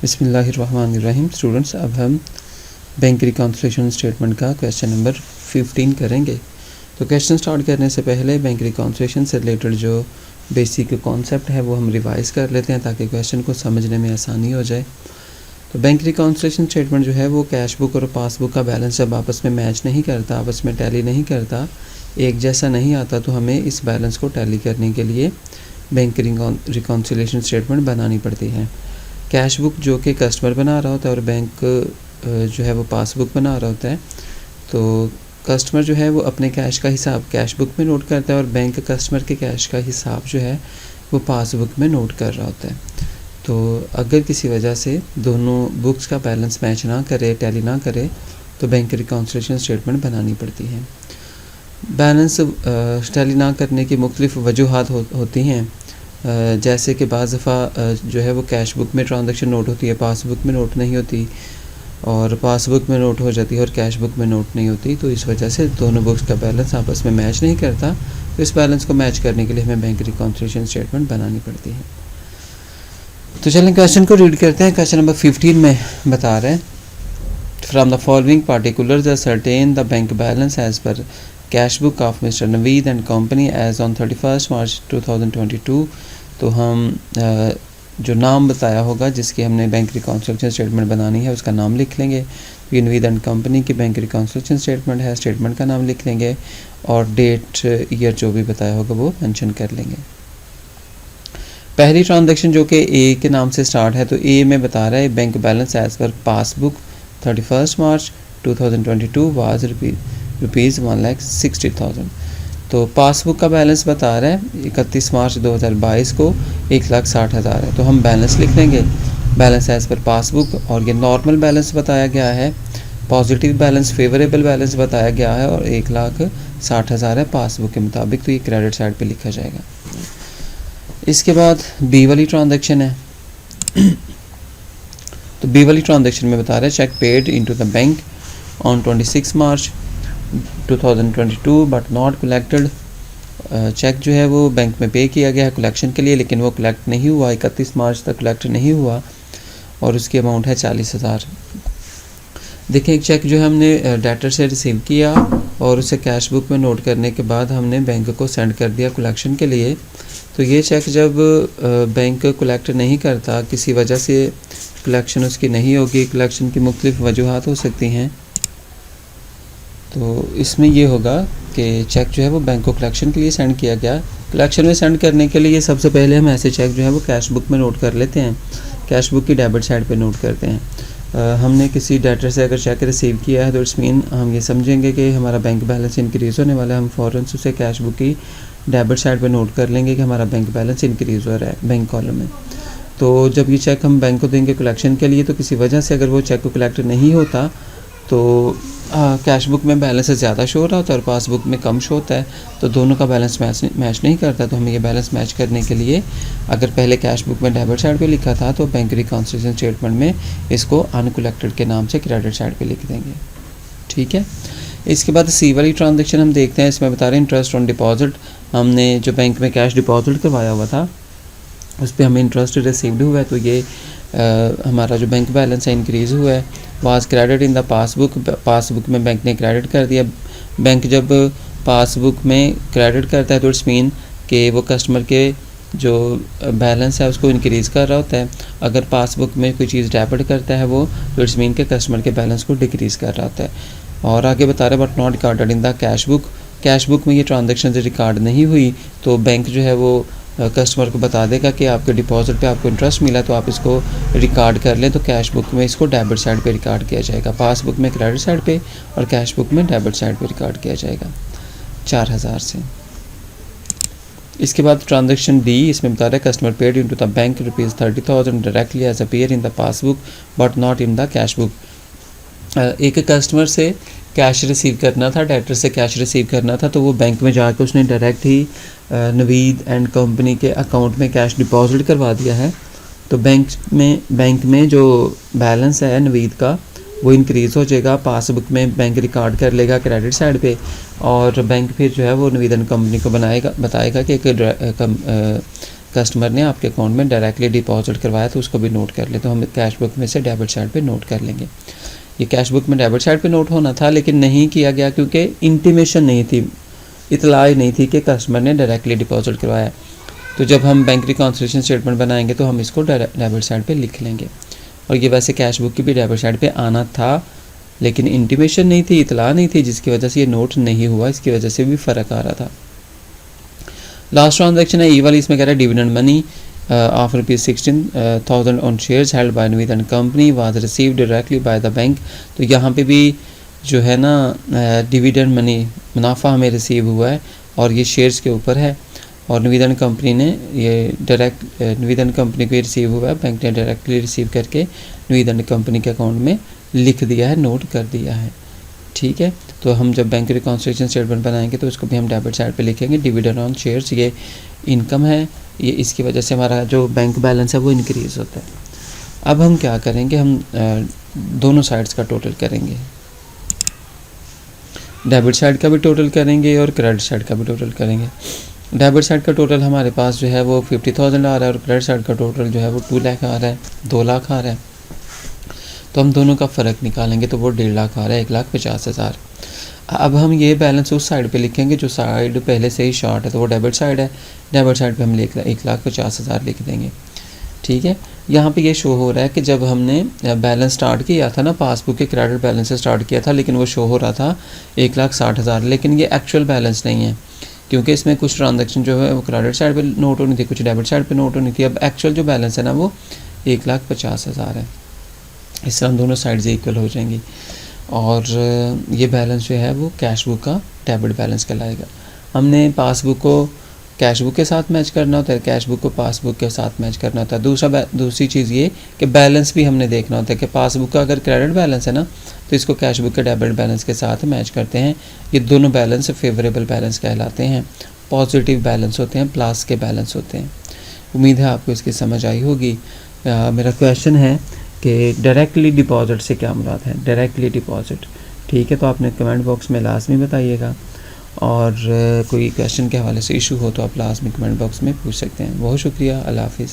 बिस्मिल्लाहिर्रहमानिर्रहीम। स्टूडेंट्स, अब हम बैंक रिकॉन्सिलिएशन स्टेटमेंट का क्वेश्चन नंबर 15 करेंगे। तो क्वेश्चन स्टार्ट करने से पहले बैंक रिकॉन्सिलिएशन से रिलेटेड जो बेसिक कॉन्सेप्ट है वो हम रिवाइज़ कर लेते हैं ताकि क्वेश्चन को समझने में आसानी हो जाए। तो बैंक रिकॉन्सिलिएशन स्टेटमेंट जो है वो कैश बुक और पासबुक का बैलेंस जब आपस में मैच नहीं करता, आपस में टैली नहीं करता, एक जैसा नहीं आता, तो हमें इस बैलेंस को टैली करने के लिए बैंक रिकॉन्सिलिएशन स्टेटमेंट बनानी पड़ती है। कैश बुक जो कि कस्टमर बना रहा होता है और बैंक जो है वो पासबुक बना रहा होता है। तो कस्टमर जो है वो अपने कैश का हिसाब कैश बुक में नोट करता है और बैंक कस्टमर के कैश का हिसाब जो है वो पासबुक में नोट कर रहा होता है। तो अगर किसी वजह से दोनों बुक्स का बैलेंस मैच ना करे, टैली ना करे, तो बैंक रिकॉन्सिलिएशन स्टेटमेंट बनानी पड़ती है। बैलेंस टैली ना करने की मुख्तलिफ वजूहात होती हैं, जैसे कि बाज़ दफ़ा जो है वो कैश बुक में ट्रांजैक्शन नोट होती है, पासबुक में नोट नहीं होती, और पासबुक में नोट हो जाती है और कैश बुक में नोट नहीं होती। तो इस वजह से दोनों बुक्स का बैलेंस आपस में मैच नहीं करता। तो इस बैलेंस को मैच करने के लिए हमें बैंक रिकॉन्सिलिएशन स्टेटमेंट बनानी पड़ती है। तो चलें क्वेश्चन को रीड करते हैं। क्वेश्चन नंबर 15 में बता रहे हैं, from the following particulars ascertain the bank balance as per cash book of mister Naveed and company as on 31 March 2022। तो हम जो नाम बताया होगा जिसकी हमने बैंक रिकॉन्सिलिएशन स्टेटमेंट बनानी है उसका नाम लिख लेंगे। ये नवीद एंड कंपनी की बैंक रिकॉन्सिलिएशन स्टेटमेंट है, स्टेटमेंट का नाम लिख लेंगे और डेट ईयर जो भी बताया होगा वो मेंशन कर लेंगे। पहली ट्रांजैक्शन जो कि ए के नाम से स्टार्ट है, तो ए में बता रहा है bank balance as per passbook 31 March 2022 was rupees 1,60,000। तो पासबुक का बैलेंस बता रहा है 31 मार्च 2022 को 1,60,000 है। तो हम बैलेंस लिख लेंगे, बैलेंस एज पर पासबुक, और ये नॉर्मल बैलेंस बताया गया है, पॉजिटिव बैलेंस, फेवरेबल बैलेंस बताया गया है, और 1,60,000 है पासबुक के मुताबिक। तो ये क्रेडिट साइड पे लिखा जाएगा। इसके बाद बी वाली ट्रांजैक्शन है। तो बी वाली ट्रांजैक्शन में बता रहा है cheque paid into the bank on 26 March 2022 but not collected. Cheque जो है वो बैंक में पे किया गया है कलेक्शन के लिए, लेकिन वो कलेक्ट नहीं हुआ, 31 मार्च तक कलेक्ट नहीं हुआ, और उसकी अमाउंट है 40,000। देखिए, एक चेक जो है हमने डेटर से रिसीव किया और उसे कैश बुक में नोट करने के बाद हमने बैंक को सेंड कर दिया कलेक्शन के लिए। तो ये चेक जब बैंक कलेक्ट नहीं करता, किसी वजह से कलेक्शन उसकी नहीं होगी, कलेक्शन की मुख्तलिफ वजूहात हो सकती हैं, तो इसमें ये होगा कि चेक जो है वो बैंक को कलेक्शन के लिए सेंड किया गया। कलेक्शन में सेंड करने के लिए सबसे पहले हम ऐसे चेक जो है वो कैश बुक में नोट कर लेते हैं, कैश बुक की डेबिट साइड पे नोट करते हैं। हमने किसी डेटर से अगर चेक रिसीव किया है तो इट्स मीन हम ये समझेंगे कि हमारा बैंक बैलेंस इंक्रीज़ होने वाला है, हम फ़ौरन उसे कैश बुक की डेबिट साइड पे नोट कर लेंगे कि हमारा बैंक बैलेंस इंक्रीज़ हो रहा है बैंक कॉलम में। तो जब ये चेक हम बैंक को देंगे कलेक्शन के लिए, तो किसी वजह से अगर वो चेक को कलेक्ट नहीं होता तो कैश बुक में बैलेंस ज़्यादा शो हो रहा होता है और पासबुक में कम शो होता है, तो दोनों का बैलेंस मैच नहीं करता। तो हमें ये बैलेंस मैच करने के लिए अगर पहले कैश बुक में डेबिट साइड पे लिखा था तो बैंक रिकॉन्सिलिएशन स्टेटमेंट में इसको अनकलेक्टेड के नाम से क्रेडिट साइड पे लिख देंगे। ठीक है। इसके बाद सी वाली ट्रांजैक्शन हम देखते हैं। इसमें बता रहे हैं इंटरेस्ट ऑन डिपॉजिट। हमने जो बैंक में कैश डिपॉजिट करवाया हुआ था उस पर हमें इंटरेस्ट रिसीव्ड हुआ है, तो ये हमारा जो बैंक बैलेंस है इंक्रीज़ हुआ है। Was credit in the passbook, passbook में बैंक ने क्रेडिट कर दिया। बैंक जब पासबुक में क्रेडिट करता है तो इट्स मीन कि वो कस्टमर के जो बैलेंस है उसको इंक्रीज़ कर रहा होता है। अगर पासबुक में कोई चीज़ डेबिट करता है वो, तो इट्स मीन के कस्टमर के बैलेंस को डिक्रीज़ कर रहा होता है। और आगे बता रहे but not recorded in the cash book. Cash book में ये ट्रांजेक्शन रिकॉर्ड नहीं हुई तो बैंक जो है वो कस्टमर को बता देगा कि आपके डिपॉजिट पे आपको इंटरेस्ट मिला, तो आप इसको रिकॉर्ड कर लें। तो कैश बुक में इसको डेबिट साइड पे रिकॉर्ड किया जाएगा, पासबुक में क्रेडिट साइड पे और कैश बुक में डेबिट साइड पे रिकॉर्ड किया जाएगा 4,000 से। इसके बाद ट्रांजैक्शन डी, इसमें बता रहा है customer paid into the bank ₹30,000 directly as appear in the passbook but not in the cash book. एक कस्टमर से कैश रिसीव करना था, डेटर से कैश रिसीव करना था, तो वो बैंक में जाकर उसने direct he Naveed and company के अकाउंट में कैश डिपॉजिट करवा दिया है। तो बैंक में जो बैलेंस है नवीद का वो इंक्रीज़ हो जाएगा, पासबुक में बैंक रिकॉर्ड कर लेगा क्रेडिट साइड पे, और बैंक फिर जो है वो नवीद एंड कंपनी को बताएगा कि एक कस्टमर ने आपके अकाउंट में डायरेक्टली डिपॉजिट करवाया तो उसको भी नोट कर ले। तो हम कैश बुक में से डेबिट साइड पे नोट कर लेंगे। ये कैश बुक में डेबिट साइड पे नोट होना था लेकिन नहीं किया गया क्योंकि इंटीमेशन नहीं थी, इतला नहीं थी कि कस्टमर ने डायरेक्टली डिपॉजिट करवाया। तो जब हम बैंक रिकॉन्सिलिएशन स्टेटमेंट बनाएंगे तो हम इसको डेबिट साइड पे लिख लेंगे। और ये वैसे कैश बुक की भी डेबिट साइड पे आना था लेकिन इंटीमेशन नहीं थी, इतला नहीं थी, जिसकी वजह से ये नोट नहीं हुआ। इसकी वजह से भी फ़र्क आ रहा था। लास्ट ट्रांजैक्शन है ई वाली, इसमें कह रहा है dividend money of ₹16,000 on shares held by Nivedan company was received directly by the bank. तो यहाँ पे भी जो है ना डिविडेंड मनी मुनाफा हमें रिसीव हुआ है और ये शेयर्स के ऊपर है और निवेदन कंपनी ने ये डायरेक्ट निवेदन कंपनी को ये रिसीव हुआ है, बैंक ने डायरेक्टली रिसीव करके निवेदन कंपनी के अकाउंट में लिख दिया है, नोट कर दिया है। ठीक है, तो हम जब बैंक रिकॉन्सिलिएशन स्टेटमेंट बनाएंगे तो उसको भी हम डेबिट साइड पे लिखेंगे। डिविडेंड ऑन शेयर्स ये इनकम है, ये इसकी वजह से हमारा जो बैंक बैलेंस है वो इंक्रीज़ होता है। अब हम क्या करेंगे, हम दोनों साइड्स का टोटल करेंगे, डेबिट साइड का भी टोटल करेंगे और क्रेडिट साइड का भी टोटल करेंगे। डेबिट साइड का टोटल हमारे पास जो है वो 50,000 आ रहा है और क्रेडिट साइड का टोटल जो है वो 2 लाख आ रहा है, 2 लाख आ रहा है। तो हम दोनों का फ़र्क निकालेंगे तो वो 1.5 लाख आ रहा है, 1,50,000। अब हम ये बैलेंस उस साइड पे लिखेंगे जो साइड पहले से ही शॉर्ट है, तो वो डेबिट साइड है। डेबिट साइड पे हम 1,50,000 लिख देंगे। ठीक है, यहाँ पे ये शो हो रहा है कि जब हमने बैलेंस स्टार्ट किया था ना, पासबुक के क्रेडिट बैलेंस से स्टार्ट किया था, लेकिन वो शो हो रहा था 1,60,000, लेकिन ये एक्चुअल बैलेंस नहीं है क्योंकि इसमें कुछ ट्रांजैक्शन जो है वो क्रेडिट साइड पे नोट होनी थी, कुछ डेबिट साइड पे नोट होनी थी। अब एक्चुअल जो बैलेंस है ना वो 1,50,000 है। इस तरह दोनों साइड्स इक्वल हो जाएंगी और ये बैलेंस जो है वो कैश बुक का डेबिट बैलेंस कहलाएगा। हमने पासबुक को कैश बुक के साथ मैच करना होता है, कैश बुक को पासबुक के साथ मैच करना होता है। दूसरी चीज़ ये कि बैलेंस भी हमने देखना होता है कि पासबुक का अगर क्रेडिट बैलेंस है ना तो इसको कैश बुक के डेबिट बैलेंस के साथ मैच करते हैं। ये दोनों बैलेंस फेवरेबल बैलेंस कहलाते हैं, पॉजिटिव बैलेंस होते हैं, प्लस के बैलेंस होते हैं। उम्मीद है आपको इसकी समझ आई होगी। मेरा क्वेश्चन है कि डायरेक्टली डिपॉजिट से क्या मुराद है, डायरेक्टली डिपॉजिट। ठीक है, तो आपने कमेंट बॉक्स में लाजमी बताइएगा और कोई क्वेश्चन के हवाले से इशू हो तो आप लाजमी कमेंट बॉक्स में पूछ सकते हैं। बहुत शुक्रिया, अल्लाह हाफिज़।